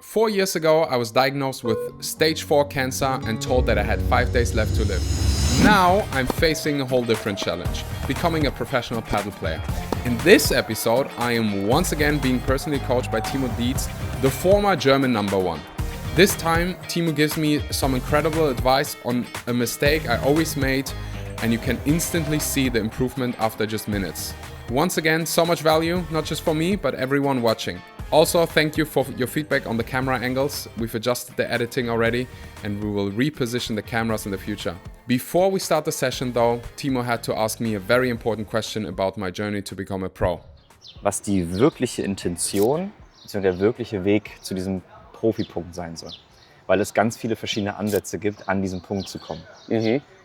4 years ago, I was diagnosed with stage 4 cancer and told that I had 5 days left to live. Now, I'm facing a whole different challenge, becoming a professional paddle player. In this episode, I am once again being personally coached by Timo Dietz, the former German #1. This time, Timo gives me some incredible advice on a mistake I always made, and you can instantly see the improvement after just minutes. Once again, so much value, not just for me, but everyone watching. Also, thank you for your feedback on the camera angles. We've adjusted the editing already, and we will reposition the cameras in the future. Before we start the session though, Timo had to ask me a very important question about my journey to become a pro. Was die wirkliche Intention bzw. der wirkliche Weg zu diesem Profipunkt sein soll. Weil es ganz viele verschiedene Ansätze gibt, an diesen Punkt zu kommen.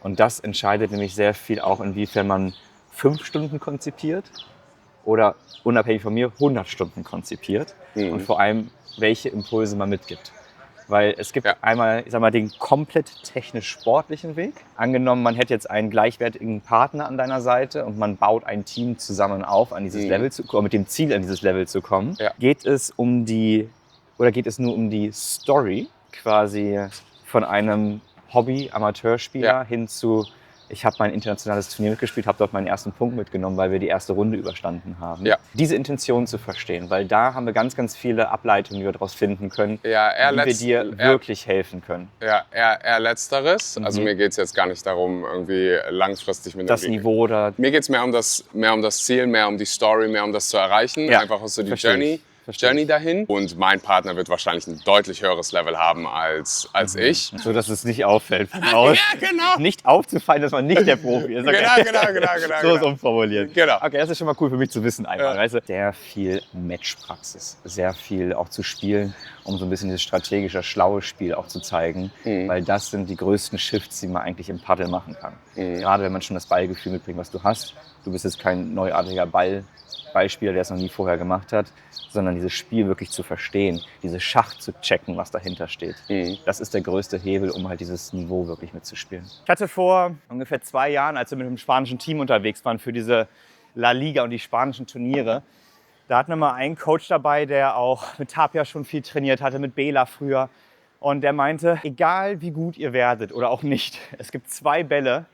Und das entscheidet nämlich sehr viel auch, inwiefern man 5 Stunden konzipiert oder unabhängig von mir 100 Stunden konzipiert und vor allem, welche Impulse man mitgibt. Weil es gibt einmal, ich sag mal, den komplett technisch-sportlichen Weg. Angenommen, man hätte jetzt einen gleichwertigen Partner an deiner Seite und man baut ein Team zusammen auf, an dieses Level zu kommen, mit dem Ziel, an dieses Level zu kommen. Ja. Geht es nur um die Story quasi von einem Hobby-Amateurspieler hin zu, ich habe mein internationales Turnier mitgespielt, habe dort meinen ersten Punkt mitgenommen, weil wir die erste Runde überstanden haben. Ja. Diese Intention zu verstehen, weil da haben wir ganz, ganz viele Ableitungen, die wir daraus finden können, wie wir dir wirklich helfen können. Ja, eher Letzteres. Also mir geht es jetzt gar nicht darum, irgendwie langfristig mit das Niveau oder... Mir geht es mehr um das Ziel, mehr um die Story, mehr um das zu erreichen. Ja. Einfach so die Journey dahin. Und mein Partner wird wahrscheinlich ein deutlich höheres Level haben als ich. So, dass es nicht auffällt von außen. Ja, genau. Nicht aufzufallen, dass man nicht der Profi ist. Okay. Genau. So ist umformuliert. Genau. Okay, das ist schon mal cool für mich zu wissen einfach. Ja. Weißt du? Sehr viel Matchpraxis, sehr viel auch zu spielen, um so ein bisschen dieses strategische, schlaue Spiel auch zu zeigen. Weil das sind die größten Shifts, die man eigentlich im Paddel machen kann. Gerade wenn man schon das Ballgefühl mitbringt, was du hast. Du bist jetzt kein neuartiger Ballspieler, der es noch nie vorher gemacht hat, sondern dieses Spiel wirklich zu verstehen, diese Schach zu checken, was dahinter steht. Das ist der größte Hebel, um halt dieses Niveau wirklich mitzuspielen. Ich hatte vor ungefähr 2 Jahren, als wir mit dem spanischen Team unterwegs waren für diese La Liga und die spanischen Turniere, da hatten wir mal einen Coach dabei, der auch mit Tapia schon viel trainiert hatte, mit Bela früher. Und der meinte, egal wie gut ihr werdet oder auch nicht, es gibt 2 Bälle,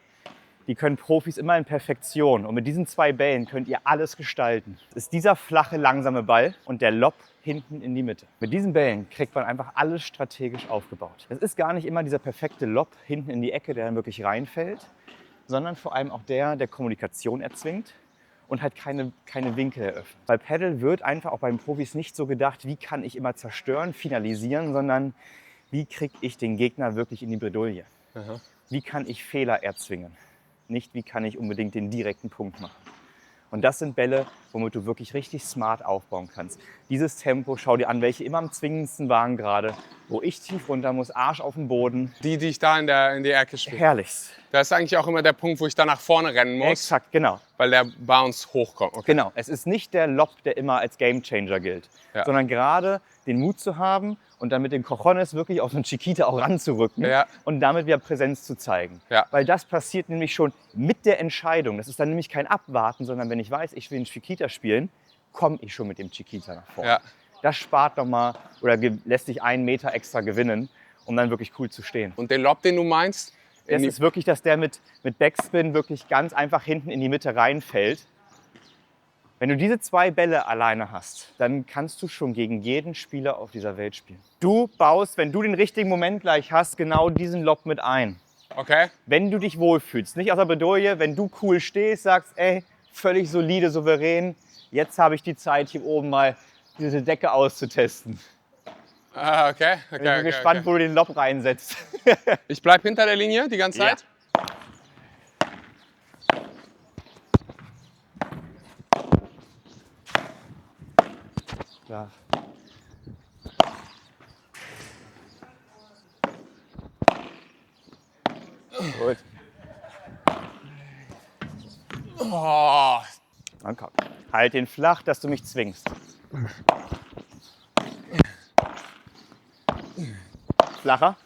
die können Profis immer in Perfektion. Und mit diesen 2 Bällen könnt ihr alles gestalten. Das ist dieser flache, langsame Ball und der Lob hinten in die Mitte. Mit diesen Bällen kriegt man einfach alles strategisch aufgebaut. Es ist gar nicht immer dieser perfekte Lob hinten in die Ecke, der dann wirklich reinfällt, sondern vor allem auch der Kommunikation erzwingt und halt keine Winkel eröffnet. Bei Padel wird einfach auch bei den Profis nicht so gedacht, wie kann ich immer zerstören, finalisieren, sondern wie kriege ich den Gegner wirklich in die Bredouille? Wie kann ich Fehler erzwingen? Nicht, wie kann ich unbedingt den direkten Punkt machen. Und das sind Bälle, womit du wirklich richtig smart aufbauen kannst. Dieses Tempo, schau dir an, welche immer am zwingendsten waren gerade, wo ich tief runter muss, Arsch auf den Boden. Die ich da in die Ecke spiele. Herrlichst. Das ist eigentlich auch immer der Punkt, wo ich dann nach vorne rennen muss. Exakt, genau. Weil der Bounce hochkommt. Okay. Genau, es ist nicht der Lob, der immer als Gamechanger gilt, sondern gerade den Mut zu haben und dann mit den Cojones wirklich auf so einen Chiquita auch ranzurücken und damit wieder Präsenz zu zeigen. Ja. Weil das passiert nämlich schon mit der Entscheidung. Das ist dann nämlich kein Abwarten, sondern wenn ich weiß, ich will einen Chiquita spielen, komme ich schon mit dem Chiquita nach vorne. Ja. Das spart nochmal oder lässt sich 1 Meter extra gewinnen, um dann wirklich cool zu stehen. Und den Lob, den du meinst? Das ist wirklich, dass der mit Backspin wirklich ganz einfach hinten in die Mitte reinfällt. Wenn du diese 2 Bälle alleine hast, dann kannst du schon gegen jeden Spieler auf dieser Welt spielen. Du baust, wenn du den richtigen Moment gleich hast, genau diesen Lob mit ein. Okay. Wenn du dich wohlfühlst, nicht aus der Bredouille, wenn du cool stehst, sagst, ey, völlig solide, souverän, jetzt habe ich die Zeit, hier oben mal diese Decke auszutesten. Okay. Ich bin gespannt, wo du den Lob reinsetzt. Ich bleibe hinter der Linie die ganze Zeit? Ja. Gut. Oh. Dann komm. Halt den flach, dass du mich zwingst. Flacher.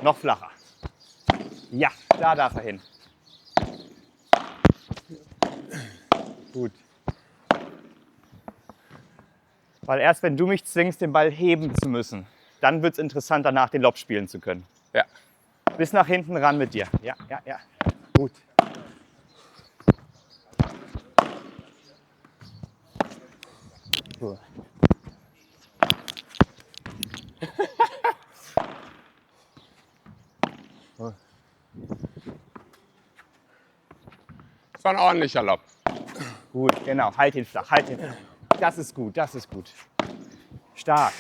Noch flacher. Ja, da darf er hin. Gut. Weil erst wenn du mich zwingst, den Ball heben zu müssen, dann wird es interessant, danach den Lob spielen zu können. Ja. Bis nach hinten ran mit dir. Ja, ja, ja. Gut. So. Das war ein ordentlicher Lob. Gut, genau. Halt ihn flach, halt ihn flach. Das ist gut, das ist gut. Stark.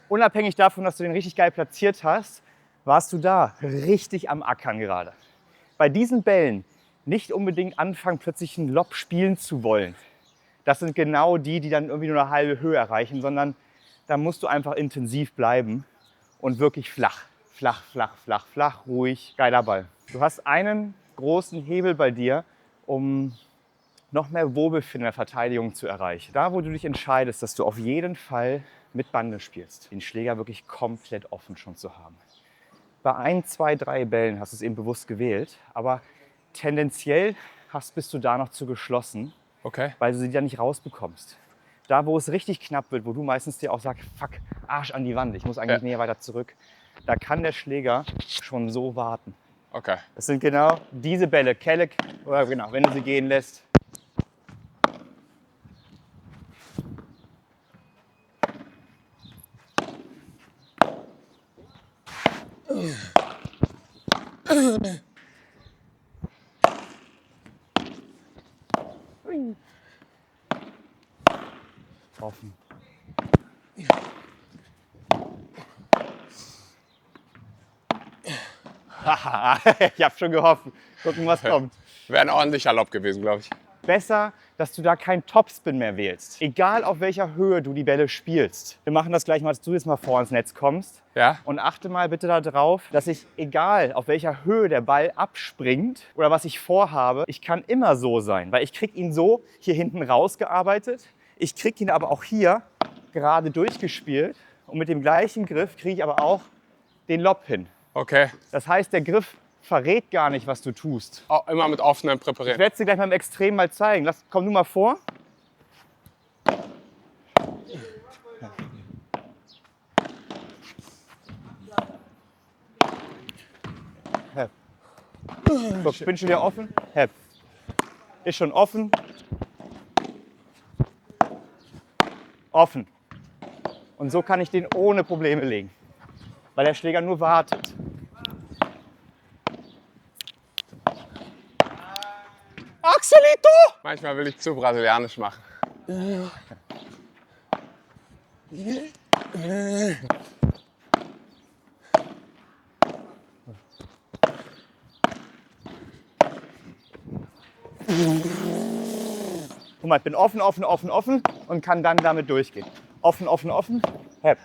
Unabhängig davon, dass du den richtig geil platziert hast, warst du da richtig am Ackern gerade. Bei diesen Bällen nicht unbedingt anfangen, plötzlich einen Lob spielen zu wollen. Das sind genau die, die dann irgendwie nur eine halbe Höhe erreichen, sondern da musst du einfach intensiv bleiben und wirklich flach, flach, flach, flach, flach, ruhig, geiler Ball. Du hast einen großen Hebel bei dir, um noch mehr Wohlbefinden in der Verteidigung zu erreichen. Da, wo du dich entscheidest, dass du auf jeden Fall mit Bande spielst, den Schläger wirklich komplett offen schon zu haben. Bei 1, 2, 3 Bällen hast du es eben bewusst gewählt, aber tendenziell bist du da noch zu geschlossen, Okay. weil du sie dann nicht rausbekommst. Da, wo es richtig knapp wird, wo du meistens dir auch sagst, fuck, Arsch an die Wand, ich muss eigentlich näher weiter zurück, da kann der Schläger schon so warten. Okay. Das sind genau diese Bälle, Kelleck, oder genau, wenn du sie gehen lässt. Offen. Ich habe schon gehofft. Gucken, was kommt. Wäre ein ordentlicher Lob gewesen, glaube ich. Besser, dass du da keinen Topspin mehr wählst. Egal auf welcher Höhe du die Bälle spielst. Wir machen das gleich mal, dass du jetzt mal vor ins Netz kommst. Ja? Und achte mal bitte darauf, dass ich, egal auf welcher Höhe der Ball abspringt oder was ich vorhabe, ich kann immer so sein. Weil ich kriege ihn so hier hinten rausgearbeitet. Ich kriege ihn aber auch hier gerade durchgespielt. Und mit dem gleichen Griff kriege ich aber auch den Lob hin. Okay. Das heißt, der Griff verrät gar nicht, was du tust. Oh, immer mit offenem Ich Präparieren. werde es dir gleich mal im Extrem mal zeigen. Komm du mal vor. Hep. Guck, ich bin schon wieder offen. Hep. Ist schon offen. Offen. Und so kann ich den ohne Probleme legen, weil der Schläger nur wartet. Axelito! Manchmal will ich zu brasilianisch machen. Guck mal, ich bin offen, offen, offen, offen und kann dann damit durchgehen. Offen, offen, offen. Hep.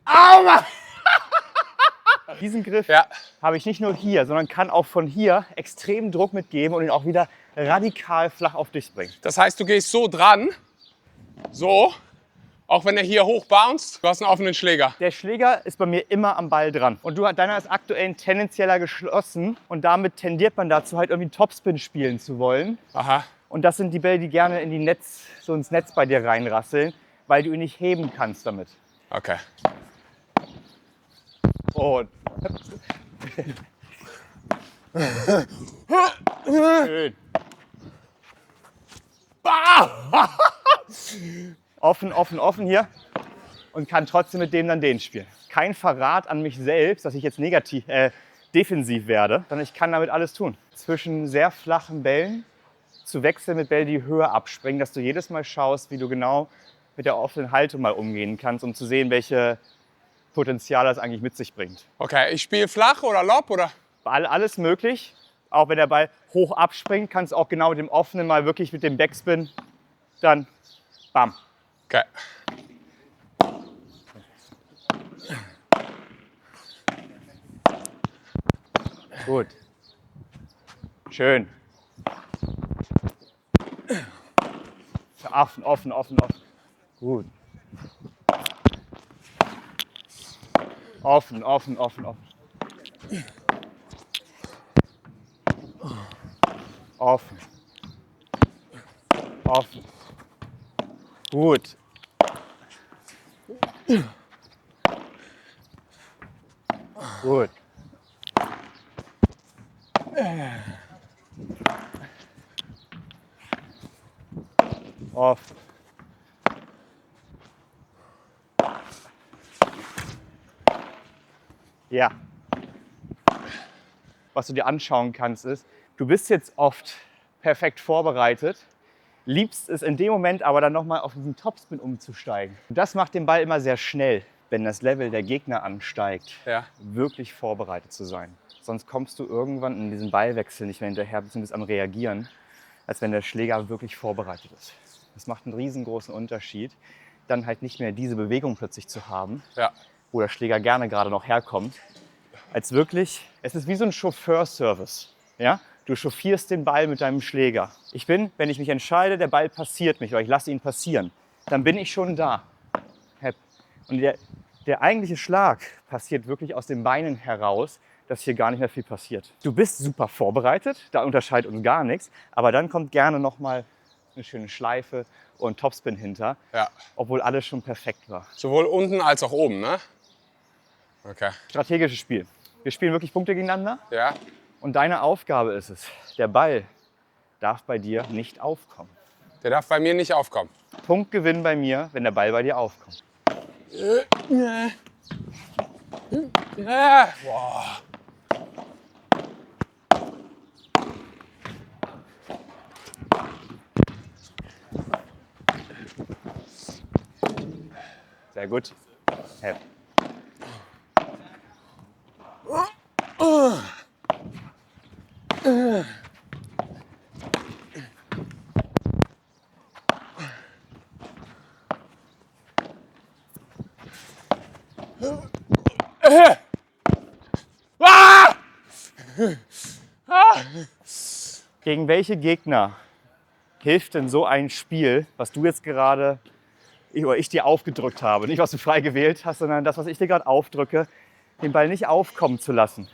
Aua! Diesen Griff Ja. habe ich nicht nur hier, sondern kann auch von hier extremen Druck mitgeben und ihn auch wieder radikal flach auf dich bringen. Das heißt, du gehst so dran, so, auch wenn er hier hoch bounced, du hast einen offenen Schläger. Der Schläger ist bei mir immer am Ball dran. Und deiner ist aktuell ein tendenzieller geschlossen. Und damit tendiert man dazu, halt irgendwie einen Topspin spielen zu wollen. Aha. Und das sind die Bälle, die gerne in so ins Netz bei dir reinrasseln, weil du ihn nicht heben kannst damit. Okay. Und schön. Offen, offen, offen hier und kann trotzdem mit dem dann den spielen. Kein Verrat an mich selbst, dass ich jetzt defensiv werde, sondern ich kann damit alles tun. Zwischen sehr flachen Bällen zu wechseln mit Bällen, die höher abspringen, dass du jedes Mal schaust, wie du genau mit der offenen Haltung mal umgehen kannst, um zu sehen, welche Potenzial das eigentlich mit sich bringt. Okay, ich spiele flach oder Lob oder? Alles möglich. Auch wenn der Ball hoch abspringt, kannst du auch genau mit dem offenen mal wirklich mit dem Backspin dann bam. Okay. Gut. Schön. Offen, offen, offen, offen. Gut. Offen, offen, offen, offen. Offen. Offen. Gut. Gut. Offen. Ja. Was du dir anschauen kannst, ist, du bist jetzt oft perfekt vorbereitet, liebst es in dem Moment aber dann nochmal auf diesen Topspin umzusteigen. Und das macht den Ball immer sehr schnell, wenn das Level der Gegner ansteigt, wirklich vorbereitet zu sein. Sonst kommst du irgendwann in diesen Ballwechsel nicht mehr hinterher, beziehungsweise am Reagieren, als wenn der Schläger wirklich vorbereitet ist. Das macht einen riesengroßen Unterschied, dann halt nicht mehr diese Bewegung plötzlich zu haben, wo der Schläger gerne gerade noch herkommt, als wirklich, es ist wie so ein Chauffeurservice. Ja? Du chauffierst den Ball mit deinem Schläger. Ich bin, wenn ich mich entscheide, der Ball passiert mich oder ich lasse ihn passieren, dann bin ich schon da. Und der eigentliche Schlag passiert wirklich aus den Beinen heraus, dass hier gar nicht mehr viel passiert. Du bist super vorbereitet, da unterscheidet uns gar nichts, aber dann kommt gerne nochmal eine schöne Schleife und Topspin hinter, obwohl alles schon perfekt war. Sowohl unten als auch oben, ne? Okay. Strategisches Spiel. Wir spielen wirklich Punkte gegeneinander. Ja. Und deine Aufgabe ist es, der Ball darf bei dir nicht aufkommen. Der darf bei mir nicht aufkommen. Punktgewinn bei mir, wenn der Ball bei dir aufkommt. Boah. Sehr gut. Hey. Gegen welche Gegner hilft denn so ein Spiel, was du jetzt gerade, oder ich dir aufgedrückt habe, nicht was du frei gewählt hast, sondern das, was ich dir gerade aufdrücke, den Ball nicht aufkommen zu lassen?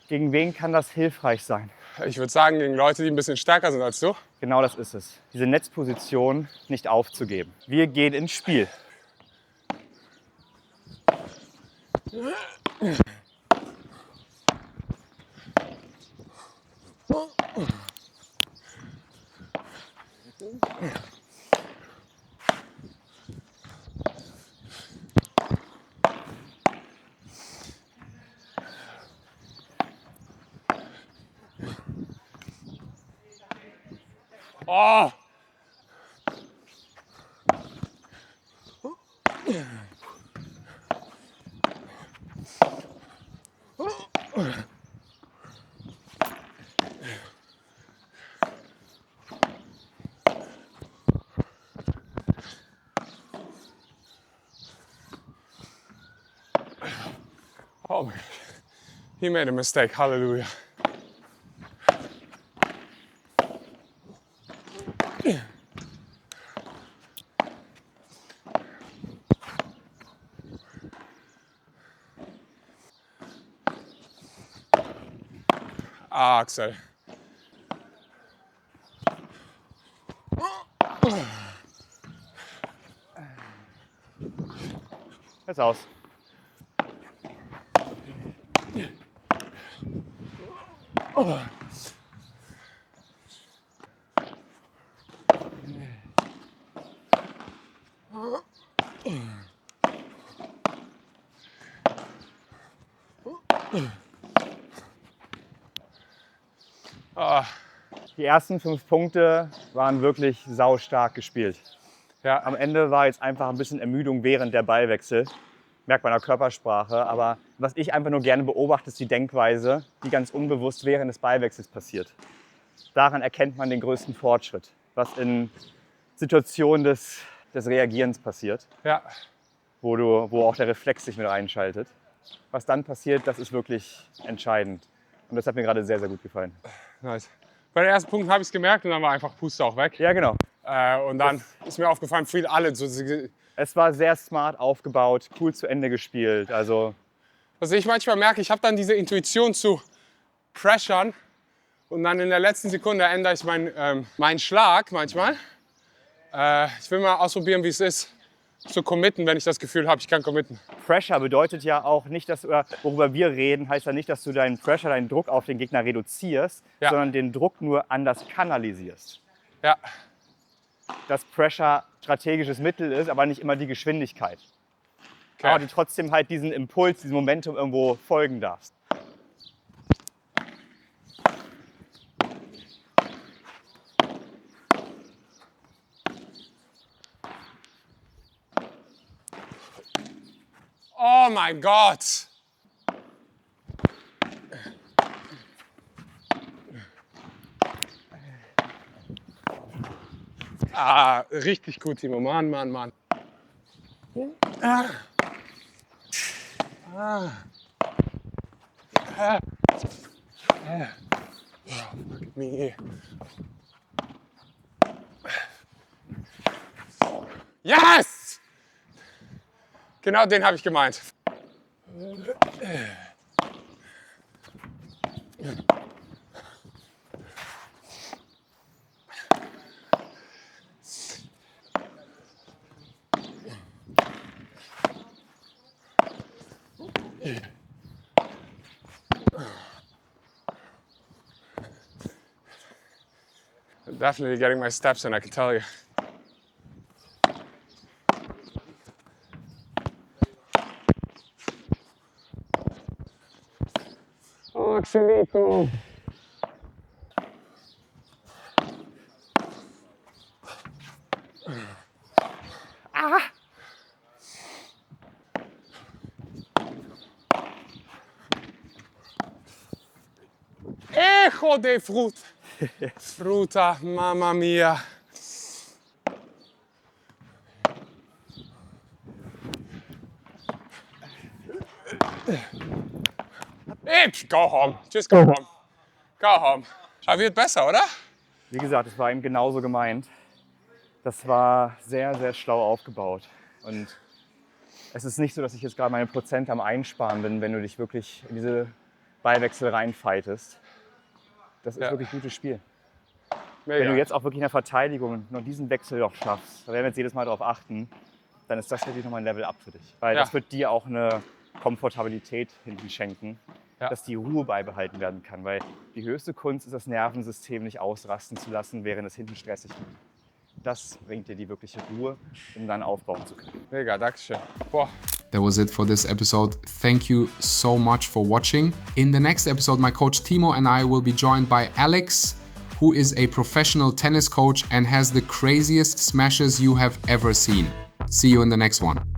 Gegen wen kann das hilfreich sein? Ich würde sagen, gegen Leute, die ein bisschen stärker sind als du. Genau das ist es. Diese Netzposition nicht aufzugeben. Wir gehen ins Spiel. Oh. Oh my God. He made a mistake. Hallelujah. Ah, Axel. Jetzt aus. Die ersten 5 Punkte waren wirklich saustark gespielt. Ja. Am Ende war jetzt einfach ein bisschen Ermüdung während der Ballwechsel. Merkt man an der Körpersprache. Aber was ich einfach nur gerne beobachte, ist die Denkweise, die ganz unbewusst während des Ballwechsels passiert. Daran erkennt man den größten Fortschritt, was in Situationen des Reagierens passiert, Ja. wo auch der Reflex sich mit reinschaltet. Was dann passiert, das ist wirklich entscheidend. Und das hat mir gerade sehr, sehr gut gefallen. Nice. Bei den ersten Punkten habe ich es gemerkt und dann war einfach Puste auch weg. Ja, genau. Und dann ist mir aufgefallen, alle so. Es war sehr smart aufgebaut, cool zu Ende gespielt. Also Was ich manchmal merke, ich habe dann diese Intuition zu pressern Und dann in der letzten Sekunde ändere ich meinen Schlag manchmal. Ich will mal ausprobieren, wie es ist, zu committen, wenn ich das Gefühl habe, ich kann committen. Pressure bedeutet ja auch nicht, dass worüber wir reden, heißt ja nicht, dass du deinen Pressure, deinen Druck auf den Gegner reduzierst, sondern den Druck nur anders kanalisierst. Ja. Dass Pressure strategisches Mittel ist, aber nicht immer die Geschwindigkeit. Okay. Aber du trotzdem halt diesen Impuls, diesem Momentum irgendwo folgen darfst. Oh mein Gott! Ah, richtig gut, Timo. Mann. Ah. Look at me. Yes! Genau den habe ich gemeint. I'm definitely getting my steps in, I can tell you. Oh, Axelito. Hijo de fruta. Fruta, mamma mia. Go home. Just go home. Go home. Aber wird besser, oder? Wie gesagt, es war eben genauso gemeint. Das war sehr, sehr schlau aufgebaut. Und es ist nicht so, dass ich jetzt gerade meine Prozent am Einsparen bin, wenn du dich wirklich in diese Ballwechsel reinfightest. Das ist wirklich ein gutes Spiel. Mega. Wenn du jetzt auch wirklich in der Verteidigung noch diesen Wechsel noch schaffst, da werden wir jetzt jedes Mal darauf achten, dann ist das wirklich nochmal ein Level up für dich. Weil das wird dir auch eine Komfortabilität hinten schenken, dass die Ruhe beibehalten werden kann. Weil die höchste Kunst ist, das Nervensystem nicht ausrasten zu lassen, während es hinten stressig wird. Das bringt dir die wirkliche Ruhe, um dann aufbauen zu können. Mega, dankeschön. Boah. That was it for this episode. Thank you so much for watching. In the next episode, my coach Timo and I will be joined by Alex, who is a professional tennis coach and has the craziest smashes you have ever seen. See you in the next one.